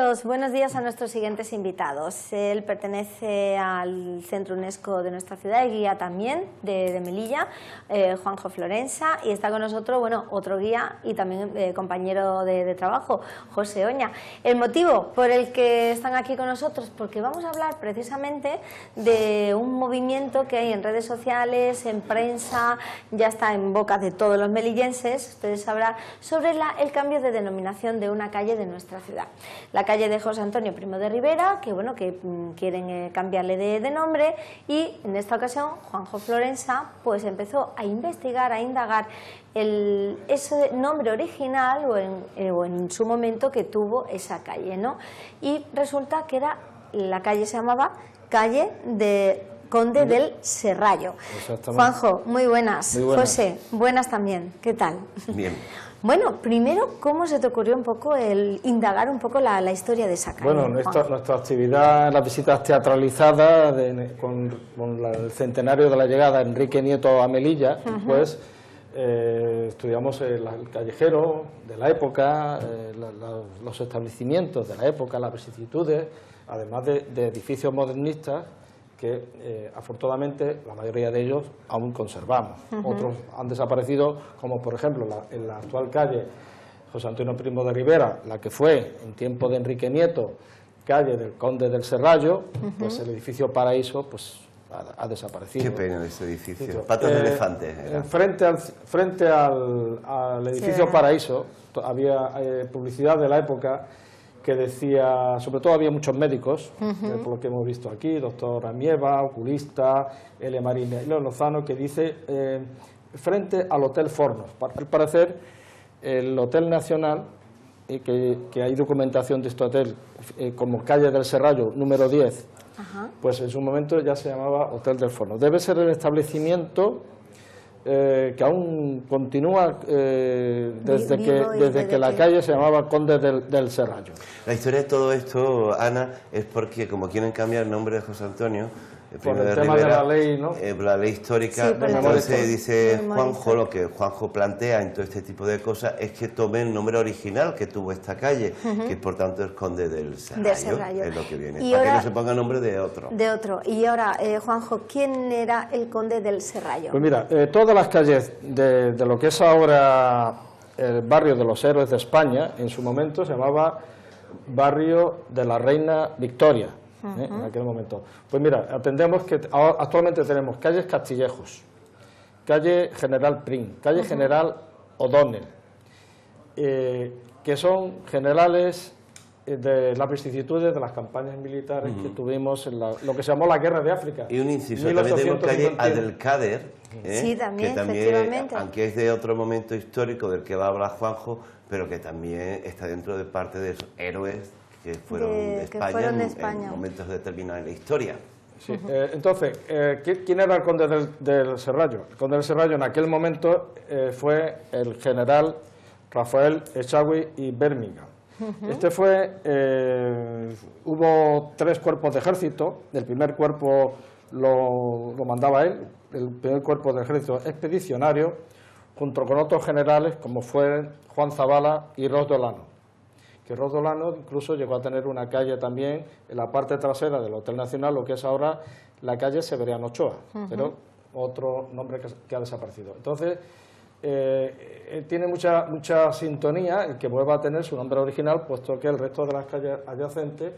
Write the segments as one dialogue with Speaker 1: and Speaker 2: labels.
Speaker 1: Carlos, buenos días a nuestros siguientes invitados. Él pertenece al Centro UNESCO de nuestra ciudad y guía también de Melilla, Juanjo Florensa, y está con nosotros, bueno, otro guía y también compañero de trabajo, José Oña. El motivo por el que están aquí con nosotros, porque vamos a hablar precisamente de un movimiento que hay en redes sociales, en prensa, ya está en boca de todos los melillenses, ustedes sabrán, sobre el cambio de denominación de una calle de nuestra ciudad. La calle de José Antonio Primo de Rivera, que bueno, que quieren cambiarle de nombre, y en esta ocasión Juanjo Florensa pues empezó a investigar, a indagar ese nombre original o en su momento que tuvo esa calle, ¿no? Y resulta que la calle se llamaba Calle de Conde del Serrallo. Juanjo, muy buenas. Muy buenas. José, buenas también. ¿Qué tal?
Speaker 2: Bien.
Speaker 1: Bueno, primero, ¿cómo se te ocurrió un poco el indagar un poco la historia de esa calle?
Speaker 3: Bueno, nuestra actividad, las visitas teatralizadas con el centenario de la llegada de Enrique Nieto a Melilla, pues estudiamos el callejero de la época, los establecimientos de la época, las vicisitudes, además de edificios modernistas que afortunadamente la mayoría de ellos aún conservamos. Otros han desaparecido, como por ejemplo en la actual calle José Antonio Primo de Rivera, la que fue en tiempo de Enrique Nieto calle del Conde del Serrallo, pues el edificio Paraíso pues ha desaparecido.
Speaker 2: Qué pena de ese edificio. Patas de elefante.
Speaker 3: Frente al edificio Paraíso había publicidad de la época que decía, sobre todo había muchos médicos, por lo que hemos visto aquí, doctor Amieva, oculista, L. Marina y Lozano, que dice frente al Hotel Fornos. Al parecer, el Hotel Nacional, que hay documentación de este hotel como calle del Serrallo, número 10, pues en su momento ya se llamaba Hotel del Forno. Debe ser el establecimiento que aún continúa desde que la calle se llamaba Conde del Serrallo.
Speaker 2: La historia de todo esto, Ana, es porque como quieren cambiar el nombre de José Antonio,
Speaker 3: por el tema de la ley, ¿no?
Speaker 2: La ley histórica,
Speaker 1: sí,
Speaker 2: entonces dice Juanjo, lo que Juanjo plantea en todo este tipo de cosas es que tome el nombre original que tuvo esta calle, que por tanto es Conde del Serrallo, es lo que viene, para que no se ponga nombre de otro.
Speaker 1: Y ahora, Juanjo, ¿quién era el Conde del Serrallo?
Speaker 3: Pues mira, todas las calles de lo que es ahora el barrio de los Héroes de España, en su momento se llamaba Barrio de la Reina Victoria. En aquel momento. Pues mira, atendemos que actualmente tenemos calles Castillejos, calle General Prim, calle General O'Donnell, que son generales de las vicisitudes de las campañas militares que tuvimos en lo que se llamó la Guerra de África.
Speaker 2: Y un inciso, también tenemos calle Abdelkader,
Speaker 1: sí, también,
Speaker 2: que también, aunque es de otro momento histórico del que va a hablar Juanjo, pero que también está dentro de parte de esos héroes que fueron de España en momentos determinados de la historia.
Speaker 3: Sí. Entonces, ¿quién era el Conde del Serrallo? El Conde del Serrallo en aquel momento fue el general Rafael Echagüe y Birmingham. Hubo 3 cuerpos de ejército. El primer cuerpo lo mandaba él, el primer cuerpo de ejército expedicionario, junto con otros generales como fue Juan Zabala y Ros de Olano. Que Ros de Olano incluso llegó a tener una calle también en la parte trasera del Hotel Nacional, lo que es ahora la calle Severiano Ochoa, pero otro nombre que ha desaparecido. Entonces, tiene mucha sintonía el que vuelva a tener su nombre original, puesto que el resto de las calles adyacentes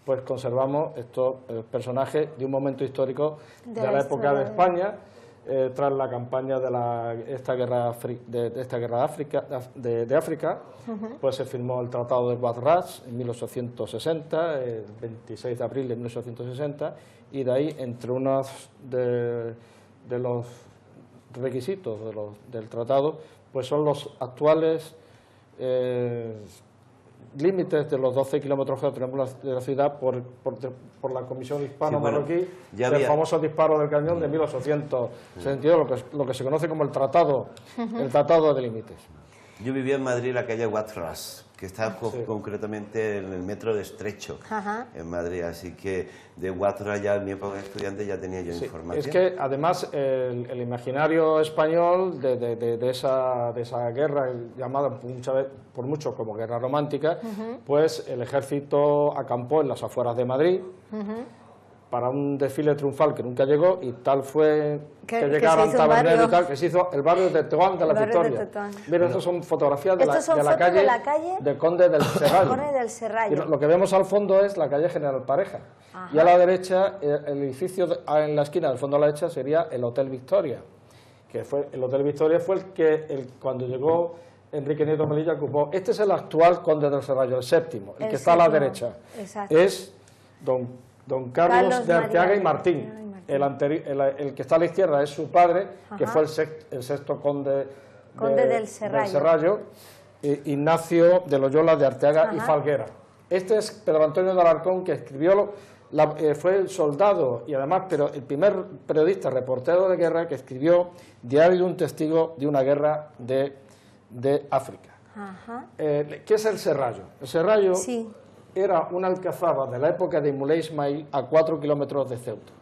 Speaker 3: pues conservamos estos personajes de un momento histórico de la época de España, tras la campaña de esta guerra de África, pues se firmó el Tratado de Guadras en 1860, el 26 de abril de 1860, y de ahí, entre unos de los requisitos del tratado, pues son los actuales límites de los 12 kilómetros que tenemos de la ciudad por la Comisión Hispano-Marroquí, del famoso disparo del cañón de 1862, lo que se conoce como el Tratado de Límites.
Speaker 2: Yo vivía en Madrid, en la calle Guadras, que está concretamente en el metro de Estrecho, en Madrid. Así que de Guatra ya en mi época de estudiante ya tenía yo información.
Speaker 3: Es que además el imaginario español de esa guerra, llamada por muchos como guerra romántica, pues el ejército acampó en las afueras de Madrid, para un desfile triunfal que nunca llegó, y tal fue que llegaban taberneros y tal, que se hizo el barrio de Tetuán de la Victoria. Mira, estas son fotografías de la calle de Conde del Serrallo. Y lo que vemos al fondo es la calle General Pareja. Y a la derecha, el edificio en la esquina del fondo a la derecha sería el Hotel Victoria, que fue el Hotel Victoria fue el que cuando llegó Enrique Nieto Melilla ocupó. Este es el actual Conde del Serrallo, el séptimo, el que está a la derecha. Exacto. Es don Carlos de Arteaga y Martín. El que está a la izquierda es su padre, que fue el sexto conde del Serrallo, Ignacio de Loyola de Arteaga y Falguera. Este es Pedro Antonio de Alarcón, que escribió, fue el soldado y además el primer periodista reportero de guerra que escribió Diario de un testigo de una guerra de África. ¿Qué es el Serrallo? El Serrallo era una alcazaba de la época de Muley Ismail a 4 kilómetros de Ceuta.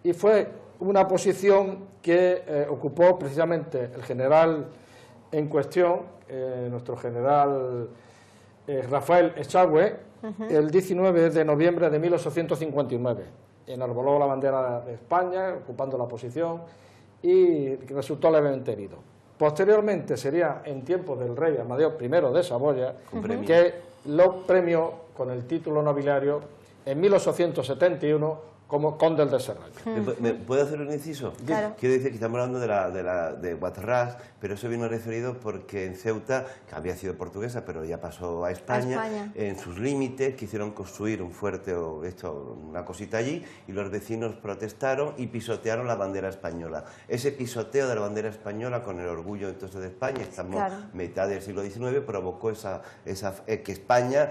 Speaker 3: Y fue una posición que ocupó precisamente el general en cuestión, nuestro general Rafael Echagüe, el 19 de noviembre de 1859. Enarboló la bandera de España, ocupando la posición, y resultó levemente herido. Posteriormente sería en tiempos del rey Amadeo I de Saboya que lo premió con el título nobiliario en 1871 como conde del Serrallo.
Speaker 2: ¿Me puedo hacer un inciso?
Speaker 1: Claro.
Speaker 2: Quiero decir que estamos hablando de Guatarrás, pero eso vino referido porque en Ceuta, que había sido portuguesa, pero ya pasó a España, en sus límites quisieron construir un fuerte o una cosita allí, y los vecinos protestaron y pisotearon la bandera española. Ese pisoteo de la bandera española, con el orgullo entonces de España, estamos mitad del siglo XIX, provocó que España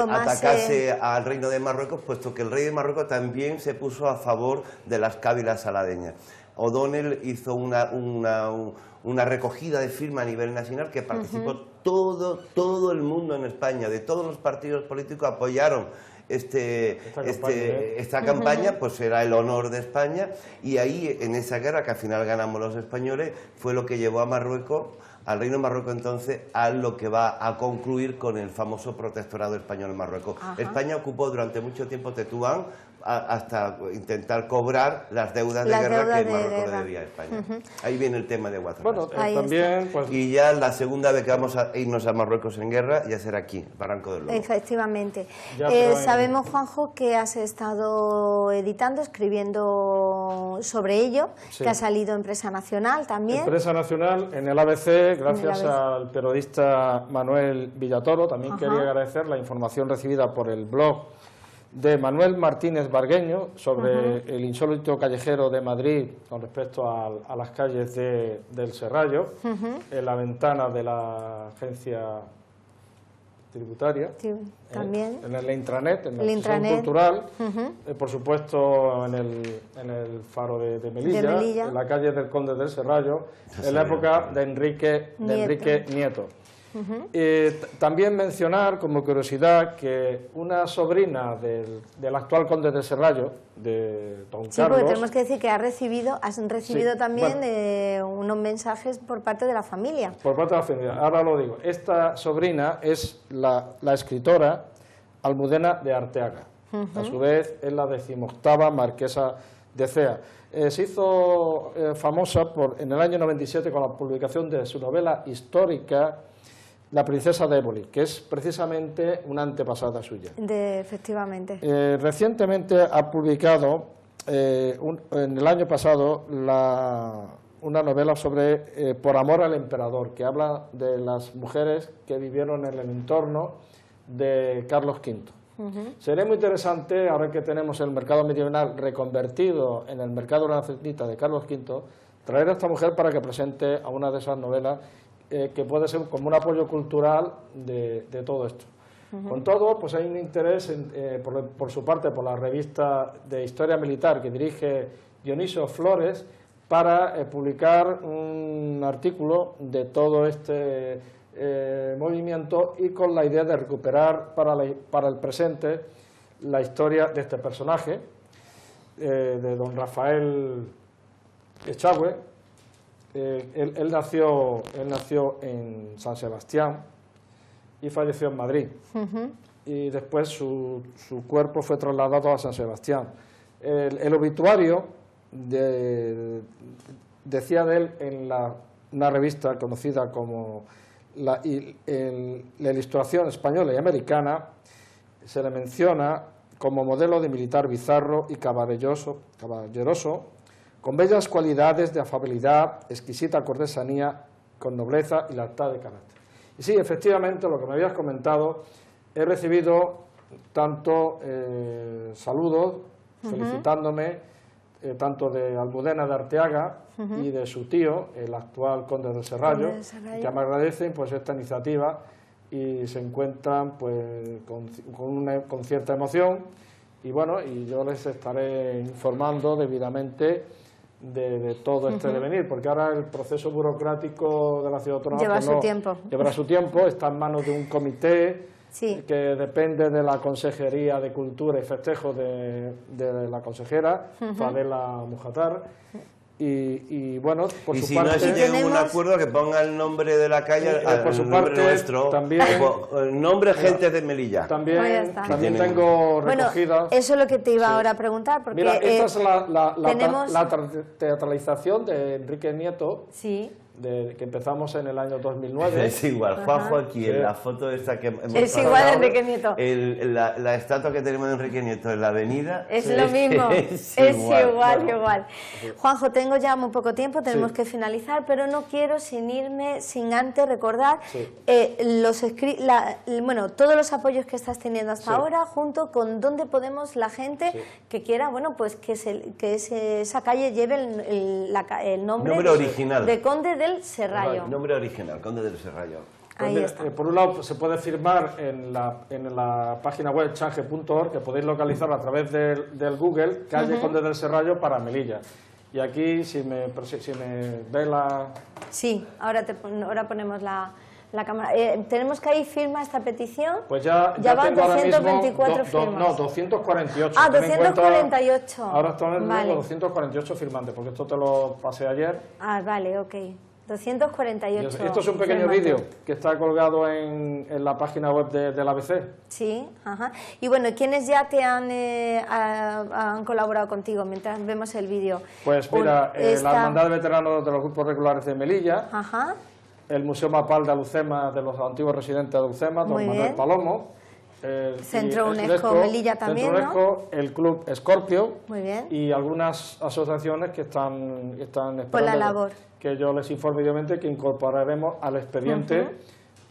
Speaker 2: atacase al reino de Marruecos, puesto que el rey de Marruecos también se puso a favor de las cávilas saladeñas. O'Donnell hizo una recogida de firma a nivel nacional que participó todo el mundo en España, de todos los partidos políticos apoyaron esta campaña, pues era el honor de España, y ahí en esa guerra que al final ganamos los españoles fue lo que llevó a Marruecos, al reino de Marruecos entonces, a lo que va a concluir con el famoso protectorado español en Marruecos. España ocupó durante mucho tiempo Tetuán hasta intentar cobrar las deudas de guerra que Marruecos le debía a España. Ahí viene el tema de Guatemala.
Speaker 3: Bueno, también, pues...
Speaker 2: Y ya la segunda vez que vamos a irnos a Marruecos en guerra ya será aquí, Barranco del Lobo.
Speaker 1: Efectivamente. Sabemos, Juanjo, que has estado editando, escribiendo sobre ello, que ha salido en Prensa Nacional también.
Speaker 3: En Prensa Nacional, en el ABC, gracias al periodista Manuel Villatoro. También quería agradecer la información recibida por el blog de Manuel Martínez Bargueño sobre el insólito callejero de Madrid con respecto a las calles del Serrallo, en la ventana de la agencia tributaria,
Speaker 1: también
Speaker 3: en el intranet, en la sección cultural, por supuesto en el faro de Melilla, en la calle del Conde del Serrallo, en la época de Enrique Nieto. También mencionar como curiosidad que una sobrina del actual conde de Serrallo, de don Carlos...
Speaker 1: porque tenemos que decir que has recibido también unos mensajes por parte de la familia.
Speaker 3: Por parte de la familia, ahora lo digo. Esta sobrina es la escritora Almudena de Arteaga. A su vez es la 18ª marquesa de Cea. Se hizo famosa en el año 97 con la publicación de su novela histórica La princesa de Éboli, que es precisamente una antepasada suya.
Speaker 1: Efectivamente.
Speaker 3: Recientemente ha publicado, en el año pasado, una novela sobre Por amor al emperador, que habla de las mujeres que vivieron en el entorno de Carlos V. Sería muy interesante, ahora que tenemos el mercado medieval reconvertido en el mercado renacentista de Carlos V, traer a esta mujer para que presente a una de esas novelas que puede ser como un apoyo cultural de todo esto. Con todo, pues hay un interés por su parte por la revista de Historia Militar que dirige Dionisio Flores para publicar un artículo de todo este movimiento y con la idea de recuperar para el presente la historia de este personaje, de don Rafael Echagüe. Él nació en San Sebastián y falleció en Madrid. Y después su cuerpo fue trasladado a San Sebastián. El obituario decía de él en una revista conocida como la Ilustración Española y Americana, se le menciona como modelo de militar bizarro y caballeroso, con bellas cualidades de afabilidad, exquisita cortesanía, con nobleza y lealtad de carácter. Y sí, efectivamente, lo que me habías comentado, he recibido tanto saludos felicitándome, tanto de Almudena de Arteaga y de su tío, el actual conde del Serrallo, que me agradecen pues esta iniciativa y se encuentran pues con cierta emoción, y bueno, y yo les estaré informando debidamente de todo este devenir, porque ahora el proceso burocrático de la ciudad autónoma llevará su tiempo, está en manos de un comité que depende de la Consejería de Cultura y Festejo de la consejera Fadela Mujatar. Y bueno, por su parte...
Speaker 2: Y si no se llega a un acuerdo, que ponga el nombre de la calle,
Speaker 3: por su parte nuestro,
Speaker 2: también, el nombre gente de Melilla.
Speaker 3: También tengo recogida...
Speaker 1: Bueno, eso es lo que te iba ahora a preguntar, porque...
Speaker 3: Mira, esta es la teatralización de Enrique Nieto, que empezamos en el año 2009.
Speaker 2: Es igual, Juanjo aquí en la foto esta que hemos
Speaker 1: es igual de Enrique Nieto.
Speaker 2: La estatua que tenemos de Enrique Nieto en la avenida
Speaker 1: es lo mismo, es igual. Juanjo, tengo ya muy poco tiempo, tenemos que finalizar, pero no quiero sin antes recordar todos los apoyos que estás teniendo hasta ahora, junto con dónde podemos la gente que quiera, bueno, pues que esa calle lleve el nombre
Speaker 2: original
Speaker 1: de Conde del Serrallo.
Speaker 2: El nombre original, Conde del Serrallo.
Speaker 3: Pues por un lado se puede firmar en la página web change.org, que podéis localizar a través del Google, calle Conde del Serrallo para Melilla. Y aquí, si me ve la...
Speaker 1: Sí, ahora ponemos la cámara. Tenemos que ahí firma esta petición.
Speaker 3: Pues ya
Speaker 1: van
Speaker 3: tengo
Speaker 1: 224 firmas.
Speaker 3: No, 248.
Speaker 1: Ah, 248.
Speaker 3: Ahora actualmente 248 firmantes, porque esto te lo pasé ayer.
Speaker 1: Ah, vale, ok. 248.
Speaker 3: Esto es un pequeño vídeo que está colgado en la página web del ABC.
Speaker 1: Sí, ajá. Y bueno, ¿quiénes ya te han colaborado contigo mientras vemos el vídeo?
Speaker 3: Pues mira, la Hermandad de Veteranos de los Grupos Regulares de Melilla, el Museo Mapal de Alucema, de los antiguos residentes de Alucema, don Manuel Palomo,
Speaker 1: Centro UNESCO Melilla también,
Speaker 3: Centro UNESCO, el Club Escorpio,
Speaker 1: muy bien,
Speaker 3: y algunas asociaciones que están esperando
Speaker 1: por la labor.
Speaker 3: Que yo les informe obviamente que incorporaremos al expediente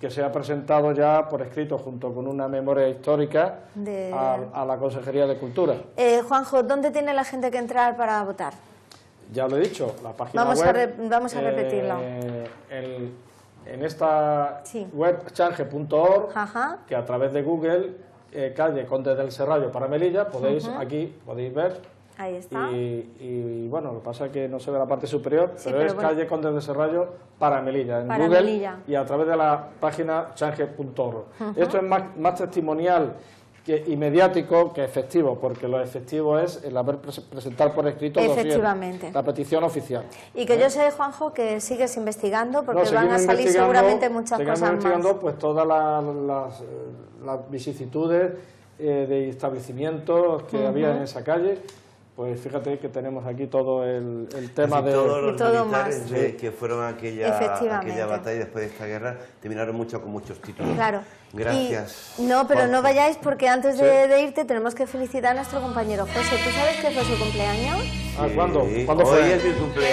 Speaker 3: que se ha presentado ya por escrito junto con una memoria histórica a la Consejería de Cultura.
Speaker 1: Juanjo, ¿dónde tiene la gente que entrar para votar?
Speaker 3: Ya lo he dicho, la página web...
Speaker 1: Vamos a repetirlo.
Speaker 3: En esta web change.org, que a través de Google, calle Conde del Serrallo para Melilla, podéis ver.
Speaker 1: Ahí está.
Speaker 3: Y bueno, lo que pasa es que no se ve la parte superior, pero es calle Conde del Serrallo para Melilla, en Google y a través de la página change.org. Esto es más testimonial y mediático que efectivo, porque lo efectivo es el haber presentar por escrito la petición oficial.
Speaker 1: Y que yo sé, Juanjo, que sigues investigando, porque van a salir seguramente muchas cosas más.
Speaker 3: Investigando pues todas las vicisitudes de establecimientos que había en esa calle. Pues fíjate que tenemos aquí todo el tema de...
Speaker 2: Todos los militares que fueron a aquella batalla después de esta guerra terminaron con muchos títulos.
Speaker 1: Claro.
Speaker 2: Gracias.
Speaker 1: Pero no vayáis, porque antes de irte tenemos que felicitar a nuestro compañero José. ¿Tú sabes que fue su cumpleaños?
Speaker 3: ¿Cuándo?
Speaker 2: ¿Cuándo fue? Hoy es mi cumpleaños.